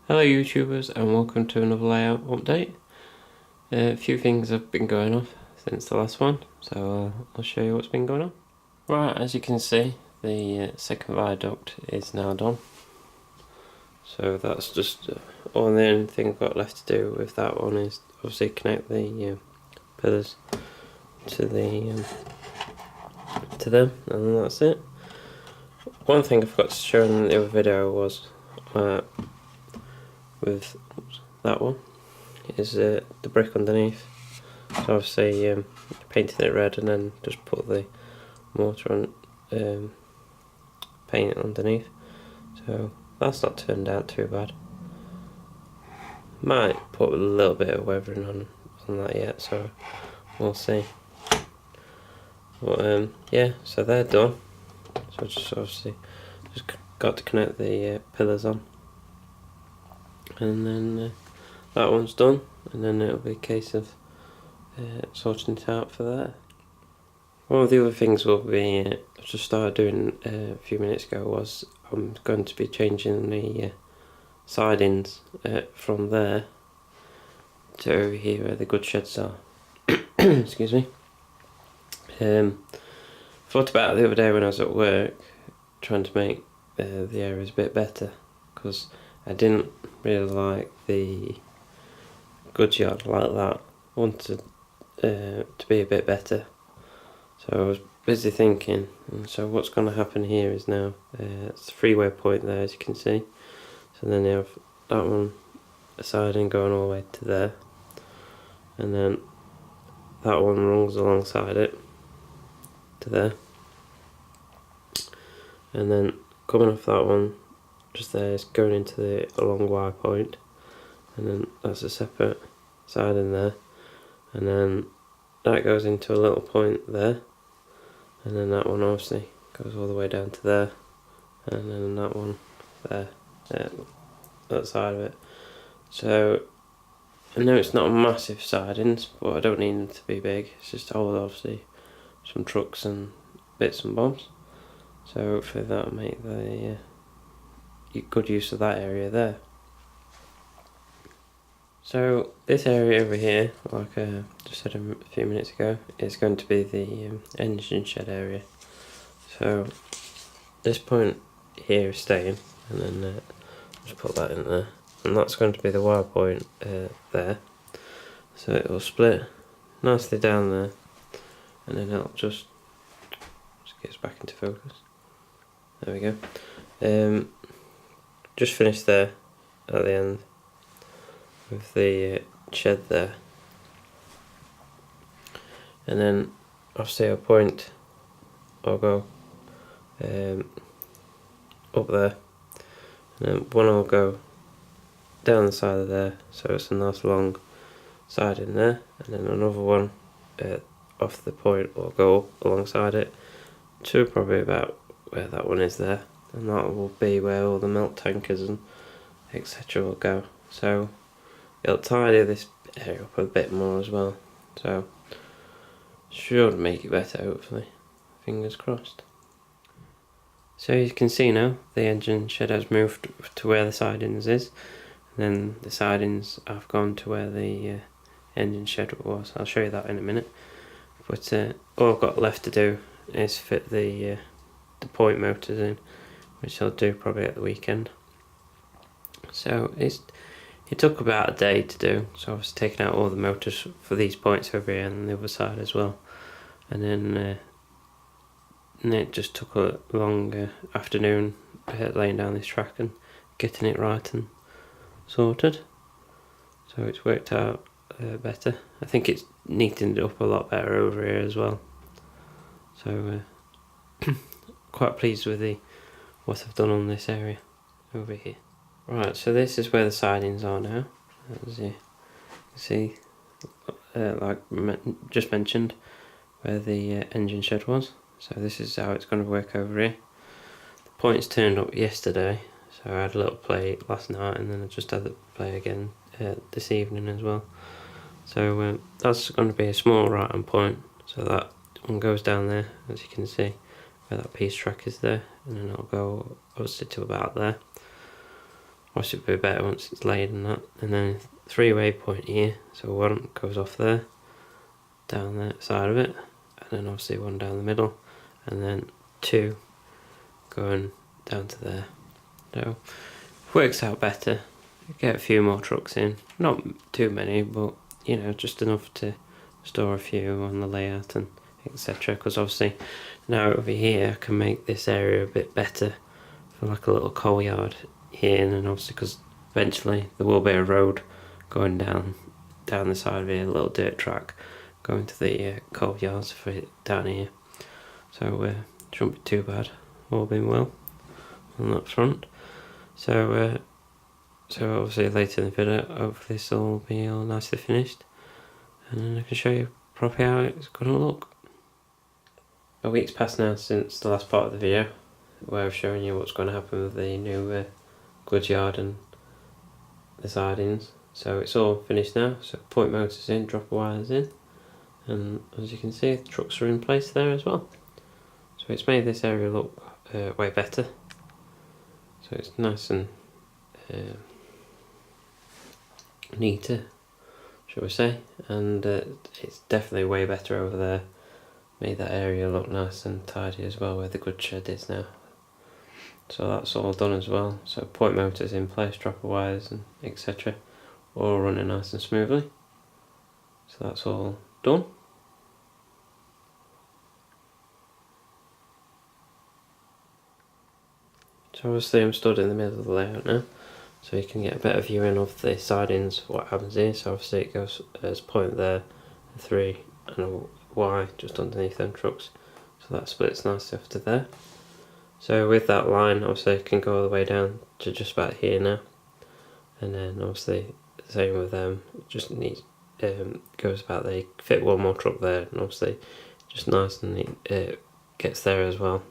Hello YouTubers and welcome to another layout update. A few things have been going on since the last one, so I'll show you what's been going on. Right, as you can see, the second viaduct is now done. So that's just all the only thing I've got left to do with that one is obviously connect the pillars to them, and then that's it. One thing I forgot to show in the other video was with that one is the brick underneath. So obviously painted it red and then just put the mortar on, paint it underneath. So that's not turned out too bad. Might put a little bit of weathering on that yet, so we'll see. But yeah, so they're done. So just obviously just got to connect the pillars on, and then that one's done, and then it'll be a case of sorting it out for that. One of the other things we'll be just started doing a few minutes ago was I'm going to be changing the sidings from there to over here where the goods sheds are. Excuse me. Thought about it the other day when I was at work, trying to make the areas a bit better, because I didn't really like the goods yard like that. I wanted to be a bit better. So I was busy thinking, and so what's going to happen here is now it's a freeway point there, as you can see. So then you have that one siding going all the way to there, and then that one runs alongside it to there, and then coming off that one just there is going into the long wire point, and then that's a separate siding there, and then that goes into a little point there, and then that one obviously goes all the way down to there, and then that one there, that side of it. So I know it's not massive sidings, but I don't need them to be big. It's just to hold obviously some trucks and bits and bobs. So hopefully that'll make the good use of that area there. So this area over here, like I just said a few minutes ago, is going to be the engine shed area. So this point here is staying, and then just put that in there, and that's going to be the wire point there. So it will split nicely down there, and then it'll just gets back into focus. There we go. Just finished there at the end with the shed there, and then obviously a point I'll go up there, and then one will go down the side of there, so it's a nice long side in there, and then another one off the point will go up alongside it to probably about where that one is there, and that will be where all the milk tankers and etc will go. So it'll tidy this area up a bit more as well, so should make it better hopefully, fingers crossed. So you can see now the engine shed has moved to where the sidings is, and then the sidings have gone to where the engine shed was. I'll show you that in a minute, but all I've got left to do is fit the point motors in, which I'll do probably at the weekend. So it took about a day to do, so I was taking out all the motors for these points over here and the other side as well, and then it just took a long afternoon laying down this track and getting it right and sorted. So it's worked out better. I think it's neatened it up a lot better over here as well. So quite pleased with what I've done on this area over here. Right, so this is where the sidings are now, as you can see, like just mentioned, where the engine shed was. So this is how it's going to work over here. The points turned up yesterday, so I had a little play last night, and then I just had a play again this evening as well. So that's going to be a small right hand point, so that one goes down there, as you can see, where that piece track is there, and then it'll go obviously to about there. obviously it'll be better once it's laid and that. And then 3-way point here, so one goes off there, down the side of it, and then obviously one down the middle, and then 2 going down to there. So works out better. Get a few more trucks in, not too many, but you know, just enough to store a few on the layout and etc. Because obviously now over here I can make this area a bit better for like a little coal yard here, and then obviously because eventually there will be a road going down the side of here, a little dirt track going to the coal yards for it down here. So shouldn't be too bad, all being well on that front. So obviously later in the video, hopefully this will be all nicely finished, and then I can show you properly how it's going to look. A week's passed now since the last part of the video, where I've shown you what's going to happen with the new goods yard and the sidings. So it's all finished now, so point motors in, dropper wires in, and as you can see the trucks are in place there as well. So it's made this area look way better. So it's nice and neater, shall we say, and it's definitely way better over there. Made that area look nice and tidy as well, where the goods shed is now. So that's all done as well. So point motors in place, dropper wires and etc. all running nice and smoothly. So that's all done. So obviously I'm stood in the middle of the layout now, so you can get a better viewing of the sidings, what happens here. So obviously it goes as a point there, a 3 and a Y just underneath them trucks, so that splits nicely after there. So with that line obviously it can go all the way down to just about here now, and then obviously the same with them, it just needs goes about there. You fit one more truck there, and obviously just nice and neat, gets there as well.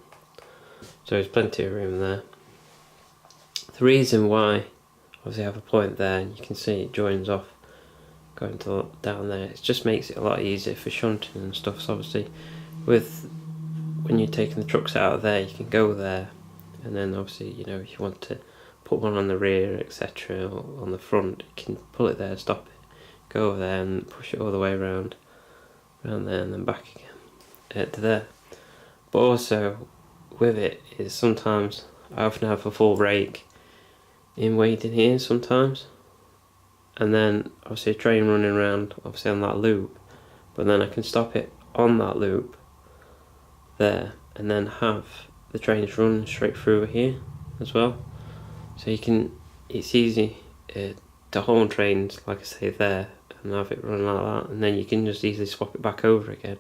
So there's plenty of room there. The reason why obviously I have a point there, and you can see it joins off going to down there, it just makes it a lot easier for shunting and stuff. So obviously when you're taking the trucks out of there, you can go there, and then obviously, you know, if you want to put one on the rear etc, or on the front, you can pull it there, stop it, go over there and push it all the way around there and then back again to there. But also with it is sometimes I often have a full rake in waiting here sometimes, and then obviously a train running around obviously on that loop, but then I can stop it on that loop there and then have the trains run straight through here as well. So you can, it's easy to hold trains like I say there and have it run like that, and then you can just easily swap it back over again,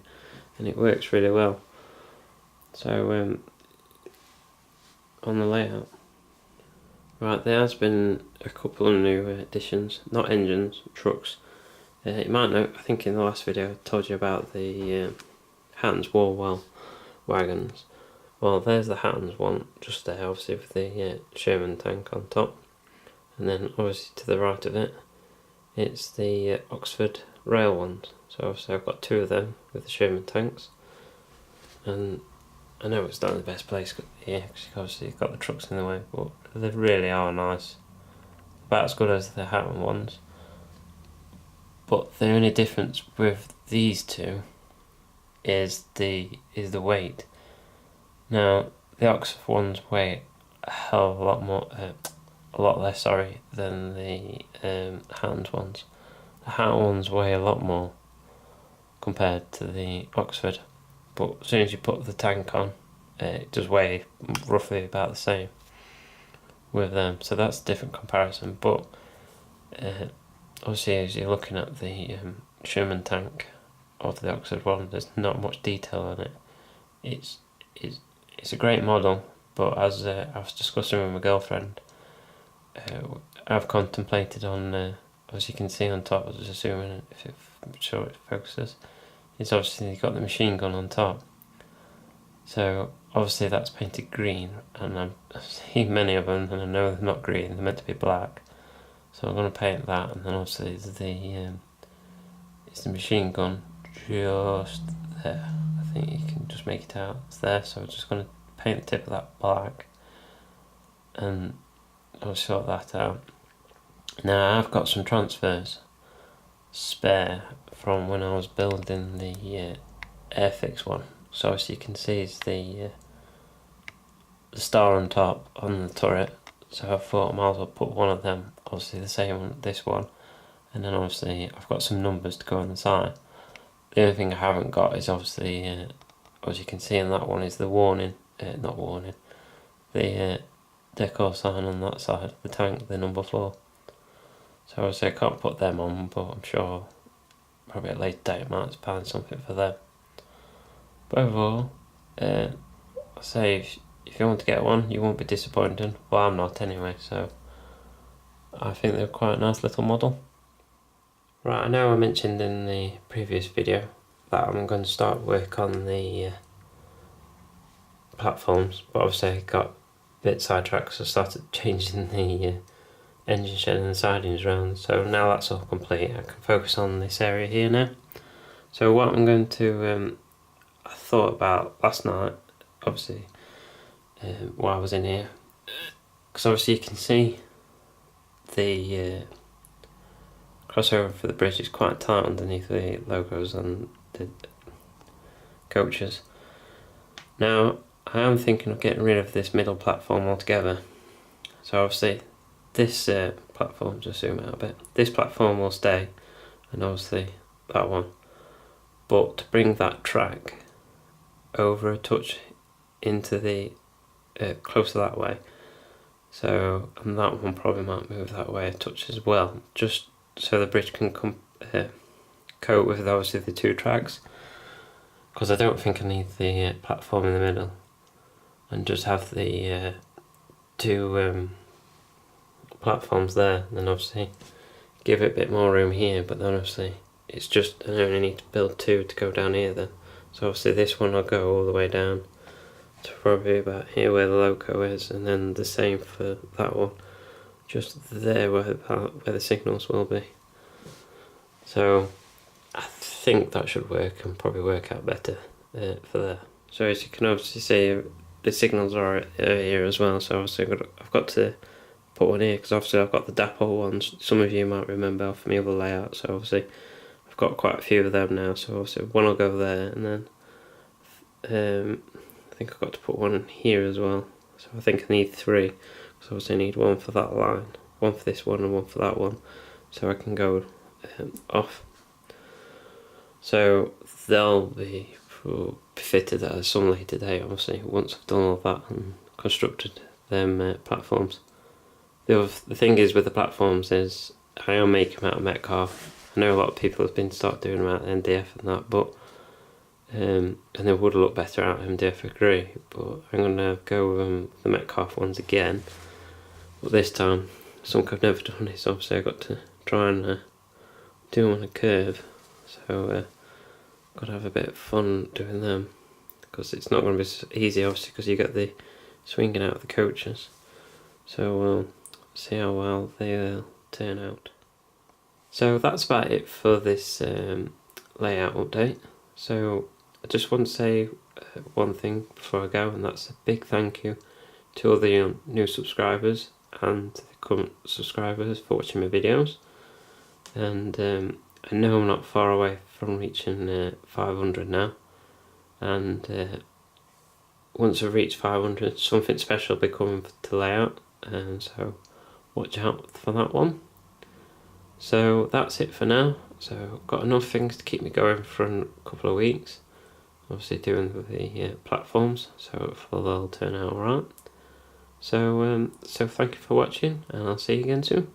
and it works really well. So on the layout, right, there has been a couple of new additions, not engines, trucks. You might know, I think in the last video I told you about the Hatton's Wallwell wagons. Well, there's the Hatton's one just there, obviously with the Sherman tank on top, and then obviously to the right of it it's the Oxford rail ones. So obviously I've got 2 of them with the Sherman tanks, and I know it's not in the best place here because obviously you've got the trucks in the way, but they really are nice, about as good as the Hatton ones. But the only difference with these 2 is the weight. Now the Oxford ones weigh a hell of a lot more, a lot less, sorry, than the Hatton's ones. The Hatton ones weigh a lot more compared to the Oxford, but as soon as you put the tank on, it does weigh roughly about the same with them. So that's a different comparison. But obviously as you're looking at the Sherman tank of the Oxford one, there's not much detail on it. It's a great model, but as I was discussing with my girlfriend, I've contemplated on, as you can see on top, I was assuming if I'm sure it focuses, it's obviously you've got the machine gun on top. So obviously that's painted green, and I've seen many of them and I know they're not green, they're meant to be black. So I'm going to paint that, and then obviously it's the machine gun just there. I think you can just make it out, it's there. So I'm just going to paint the tip of that black, and I'll sort that out. Now I've got some transfers spare from when I was building the Airfix one. So as you can see, it's the star on top on the turret. So I thought I might as well put one of them, obviously the same on this one, and then obviously I've got some numbers to go on the side. The only thing I haven't got is obviously, as you can see in that one, is the warning, not warning, the decor sign on that side, the tank, the number 4. So obviously I can't put them on, but I'm sure probably at a later date I might find something for them. But overall, I say if you want to get one, you won't be disappointed. Well, I'm not anyway, so I think they're quite a nice little model. Right, I know I mentioned in the previous video that I'm going to start work on the platforms, but obviously I got a bit sidetracked, so I started changing the engine shed and the sidings around. So now that's all complete, I can focus on this area here now. So what I'm going to, I thought about last night, obviously, while I was in here, because obviously you can see the crossover for the bridge is quite tight underneath the logos and the coaches. Now I am thinking of getting rid of this middle platform altogether. So obviously this platform, just zoom out a bit, this platform will stay, and obviously that one, but to bring that track over a touch into the closer that way, so, and that one probably might move that way a touch as well, just so the bridge can cope with obviously the 2 tracks, because I don't think I need the platform in the middle, and just have the 2 platforms there, and then obviously give it a bit more room here, but then obviously it's just, I only need to build 2 to go down here then. So obviously this one will go all the way down to probably about here where the logo is, and then the same for that one, just there where the signals will be. So I think that should work, and probably work out better for there. So as you can obviously see, the signals are here as well, so obviously I've got to put one here, because obviously I've got the dapple ones, some of you might remember from the other layout, so obviously I've got quite a few of them now, so obviously one will go there, and then I think I've got to put one in here as well, so I think I need 3, because obviously I need one for that line, one for this one and one for that one, so I can go off. So they'll be fitted at some later date, obviously, once I've done all that and constructed them platforms. The thing is with the platforms is I am making them out of Metcalf. I know a lot of people have been doing them out of MDF and that, but and they would look better out of MDF, agree, but I'm going to go with the Metcalf ones again, but this time something I've never done is obviously I've got to try and do them on a curve, so got to have a bit of fun doing them, because it's not going to be so easy obviously, because you get the swinging out of the coaches. So we'll see how well they turn out. So that's about it for this layout update. So I just want to say one thing before I go, and that's a big thank you to all the new subscribers and the current subscribers for watching my videos. And I know I'm not far away from reaching 500 now, and once I reach 500, something special will be coming to layout, and so watch out for that one. So that's it for now. So I've got enough things to keep me going for a couple of weeks, obviously doing the platforms, so hopefully they'll turn out alright. So thank you for watching, and I'll see you again soon.